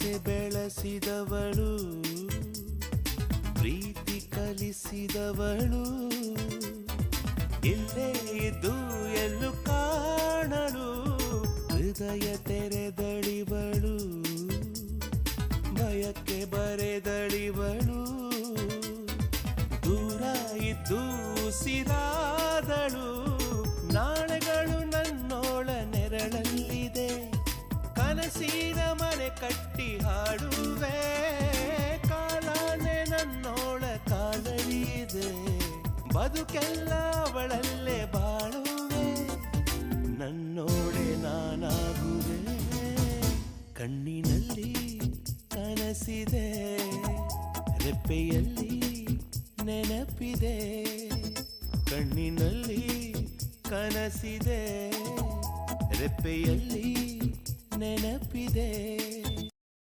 ಆಸೆ ಬೆಳೆಸಿದವಳು, ಪ್ರೀತಿ ಕಲಿಸಿದವಳು, ಇಲ್ಲೇ ಇದ್ದು ಎಲ್ಲೂ ಕಾಣಲು ಹೃದಯ ತೆರೆದಳಿವಳು, ಭಯಕ್ಕೆ ಬರೆದಳಿವಳು, ದೂರ ಇದ್ದು ಉಸಿರಾದಳು. ನಾಳೆಗಳು ನನ್ನೋಳ ನೆರಳಲ್ಲಿದೆ, ಕನಸಿನ ಮನೆ ಕಟ್ಟಿ ಹಾಡುವೆ, ಕಾಲನೆ ನನ್ನೋಳ ಕಾಲಡಿದೆ, ಬದುಕೆಲ್ಲ ಅವಳಲ್ಲೇ ಬಾಳುವೆ, ನನ್ನೋಳೆ ನಾನಾಗುವೆ. ಕಣ್ಣಿನಲ್ಲಿ ಕನಸಿದೆ, ರೆಪ್ಪೆಯಲ್ಲಿ ನೆನಪಿದೆ, ಕಣ್ಣಿನಲ್ಲಿ ಕನಸಿದೆ, ರೆಪ್ಪೆಯಲ್ಲಿ ನೆನಪಿದೆ.